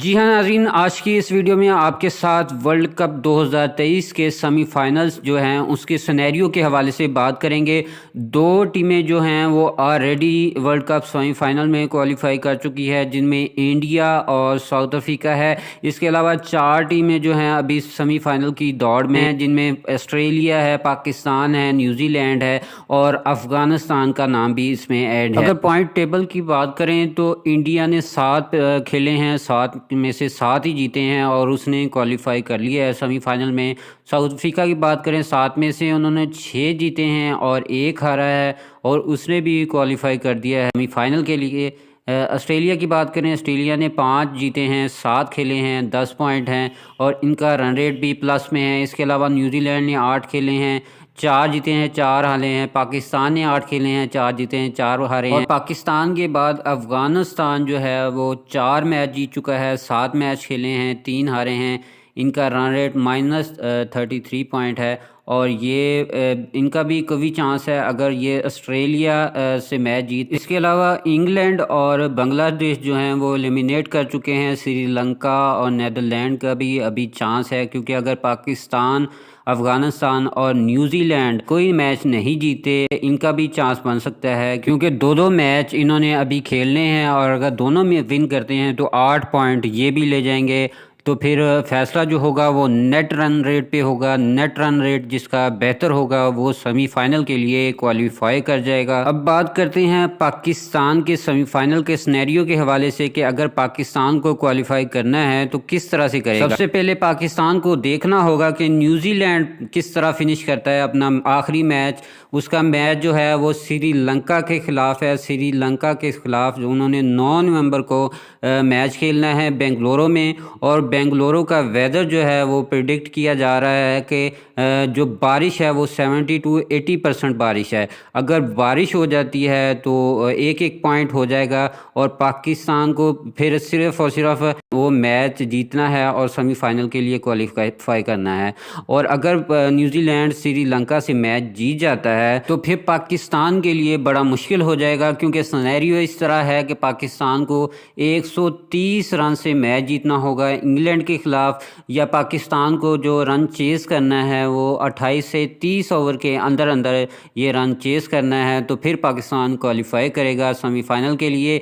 जी हाँ नाज़रीन, आज की इस वीडियो में आपके साथ वर्ल्ड कप 2023 के सेमीफाइनल्स जो हैं उसके सिनेरियो के हवाले से बात करेंगे। दो टीमें जो हैं वो ऑलरेडी वर्ल्ड कप सेमीफाइनल में क्वालिफाई कर चुकी है, जिनमें इंडिया और साउथ अफ्रीका है। इसके अलावा चार टीमें जो हैं अभी सेमीफाइनल की दौड़ में हैं, जिनमें ऑस्ट्रेलिया है, पाकिस्तान है, न्यूजीलैंड है और अफ़गानिस्तान का नाम भी इसमें ऐड है। अगर पॉइंट टेबल की बात करें तो इंडिया ने 7 खेले हैं, 7 में से 7 ही जीते हैं और उसने क्वालिफाई कर लिया है सेमीफाइनल में। साउथ अफ्रीका की बात करें, 7 में से उन्होंने 6 जीते हैं और 1 हारा है और उसने भी क्वालिफाई कर दिया है सेमीफाइनल के लिए। ऑस्ट्रेलिया की बात करें, ऑस्ट्रेलिया ने 5 जीते हैं, 7 खेले हैं, 10 पॉइंट हैं और इनका रन रेट भी प्लस में है। इसके अलावा न्यूजीलैंड ने 8 खेले हैं, 4 जीते हैं, 4 हारे हैं। पाकिस्तान ने 8 खेले हैं, 4 जीते हैं, 4 हारे हैं। और पाकिस्तान के बाद अफ़गानिस्तान जो है वो 4 मैच जीत चुका है, 7 मैच खेले हैं, 3 हारे हैं। इनका रन रेट -33 पॉइंट है और ये इनका भी कभी चांस है अगर ये ऑस्ट्रेलिया से मैच जीत। इसके अलावा इंग्लैंड और बांग्लादेश जो हैं वो एलिमिनेट कर चुके हैं। श्रीलंका और नीदरलैंड का भी अभी चांस है, क्योंकि अगर पाकिस्तान, अफ़गानिस्तान और न्यूजीलैंड कोई मैच नहीं जीते, इनका भी चांस बन सकता है, क्योंकि दो मैच इन्होंने अभी खेलने हैं और अगर दोनों में विन करते हैं तो 8 पॉइंट ये भी ले जाएंगे। तो फिर फैसला जो होगा वो नेट रन रेट पे होगा। नेट रन रेट जिसका बेहतर होगा वो सेमीफाइनल के लिए क्वालिफाई कर जाएगा। अब बात करते हैं पाकिस्तान के सेमीफाइनल के सिनेरियो के हवाले से कि अगर पाकिस्तान को क्वालिफाई करना है तो किस तरह से करेगा। सबसे पहले पाकिस्तान को देखना होगा कि न्यूजीलैंड किस तरह फिनिश करता है अपना आखिरी मैच। उसका मैच जो है वो श्रीलंका के ख़िलाफ़ है। श्रीलंका के ख़िलाफ़ उन्होंने 9 नवंबर को मैच खेलना है बेंगलुरु में, और बेंगलुरु का वेदर जो है वो प्रिडिक्ट किया जा रहा है कि जो बारिश है वो 70 to 80% बारिश है। अगर बारिश हो जाती है तो एक पॉइंट हो जाएगा और पाकिस्तान को फिर सिर्फ़ और सिर्फ वो मैच जीतना है और सेमीफाइनल के लिए क्वालिफाई करना है। और अगर न्यूजीलैंड श्रीलंका से मैच जीत जाता है तो फिर पाकिस्तान के लिए बड़ा मुश्किल हो जाएगा, क्योंकि सिनेरियो इस तरह है कि पाकिस्तान को 130 रन से मैच जीतना होगा इंग्लैंड के ख़िलाफ़, या पाकिस्तान को जो रन चेज़ करना है वो 28 से 30 ओवर के अंदर अंदर ये रन चेज़ करना है। तो फिर पाकिस्तान क्वालिफाई करेगा सेमीफाइनल के लिए।